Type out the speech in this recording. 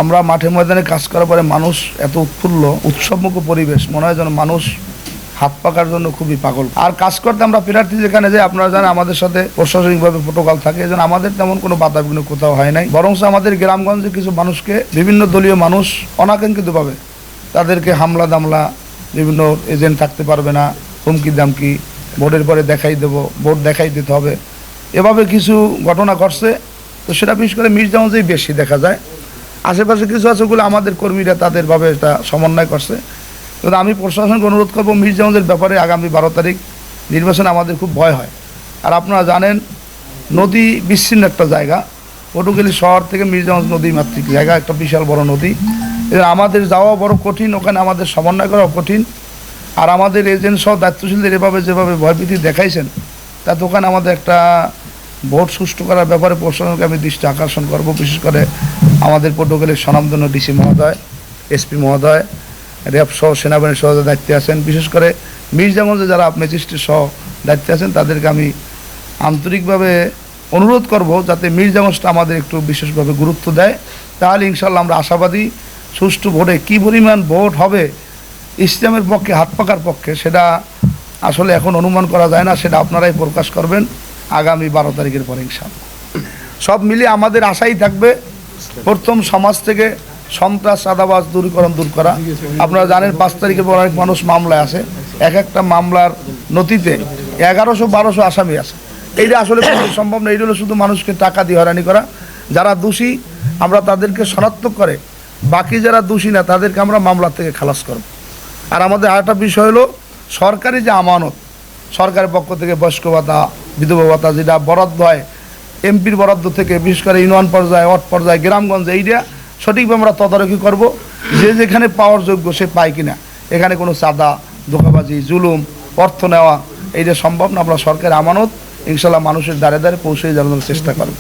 আমরা মাঠে ময়দানে কাজ করার পরে মানুষ এত উৎফুল্ল উৎসবমুখ পরিবেশ, মনে হয় যেন মানুষ হাত পাকার জন্য খুবই পাগল। আর কাজ করতে আমরা প্রার্থী যেখানে যাই, আপনারা জানেন আমাদের সাথে প্রশাসনিকভাবে প্রোটোকল থাকে, এজন্য আমাদের তেমন কোনো বাধা বিঘ্ন কোথাও হয় নাই। বরং আমাদের গ্রামগঞ্জে কিছু মানুষকে বিভিন্ন দলীয় মানুষ অনাকাঙ্ক্ষিতভাবে তাদেরকে হামলা দামলা, বিভিন্ন এজেন্ট থাকতে পারবে না, হুমকি দামকি, ভোটের পরে দেখাই দেবো, ভোট দেখাই দিতে হবে, এভাবে কিছু ঘটনা ঘটছে। তো সেটা বিশেষ করে মির্জাগঞ্জেই বেশি দেখা যায়। আশেপাশে কিছু আছে ওগুলো আমাদের কর্মীরা তাদেরভাবে এটা সমন্বয় করছে। কিন্তু আমি প্রশাসনকে অনুরোধ করবো, মির্জাগঞ্জের ব্যাপারে আগামী 12 তারিখ নির্বাচনে আমাদের খুব ভয় হয়। আর আপনারা জানেন নদী বিচ্ছিন্ন একটা জায়গা, পটুয়াখালী শহর থেকে মির্জাগঞ্জ নদী মাতৃক জায়গা, একটা বিশাল বড় নদী। আমাদের যাওয়া বড় কঠিন, ওখানে আমাদের সমন্বয় করা কঠিন। আর আমাদের এজেন্ট সহ দায়িত্বশীলদের যেভাবে ভয়ভীতি দেখাইছেন, তাতে ওখানে আমাদের একটা ভোট সুষ্ঠু করার ব্যাপারে প্রশাসনকে আমি দৃষ্টি আকর্ষণ করব। বিশেষ করে আমাদের পটুয়াখালীর স্বনামধন্য ডিসি মহোদয়, এসপি মহোদয়, র্যাব সহ সেনাবাহিনীর সহ দায়িত্বে আছেন, বিশেষ করে মির্জাগঞ্জে যারা ম্যাজিস্ট্রেট সহ দায়িত্বে আছেন, তাদেরকে আমি আন্তরিকভাবে অনুরোধ করব যাতে মির্জাগঞ্জটা আমাদের একটু বিশেষভাবে গুরুত্ব দেয়। তাহলে ইনশাল্লাহ আমরা আশাবাদী সুষ্ঠু ভোটে কী পরিমাণ ভোট হবে ইসলামের পক্ষে, হাত পাকার পক্ষে, সেটা আসলে এখন অনুমান করা যায় না। সেটা আপনারাই প্রকাশ করবেন আগামী 12 তারিখের পরে ইনশাআল্লাহ। সব মিলিয়ে আমাদের আশাই থাকবে, প্রথম সমাজ থেকে সন্ত্রাস চাঁদাবাজ দূর করা। আপনারা জানেন 5 তারিখের পর অনেক মানুষ মামলায় আছে, এক একটা মামলার নথিতে 1100-1200 আসামি আছে। এইটা আসলে সম্ভব না। এইটা হলো শুধু মানুষকে টাকা দিয়ে হয়রানি করা। যারা দোষী আমরা তাদেরকে শনাক্ত করে, বাকি যারা দোষী না তাদেরকে আমরা মামলা থেকে খালাস করব। আর আমাদের আরেকটা বিষয় হলো সরকারি যে আমানত, সরকারের পক্ষ থেকে বয়স্ক ভাতা, বিধবা ভাতা যেটা বরাদ্দ হয় এমপির বরাদ্দ থেকে, বিশেষ করে ইউনিয়ন পর্যায়ে, ওয়ার্ড পর্যায়ে, গ্রামগঞ্জে, এইটা সঠিকভাবে আমরা তদারকি করব। যে যেখানে পাওয়ার যোগ্য সে পায় কিনা, এখানে কোনো চাঁদা, ধোঁকাবাজি, জুলুম, অর্থ নেওয়া এইটা সম্ভব না। আমরা সরকারের আমানত ইনশাল্লাহ মানুষের দ্বারে দ্বারে পৌঁছে যাওয়ার চেষ্টা করব।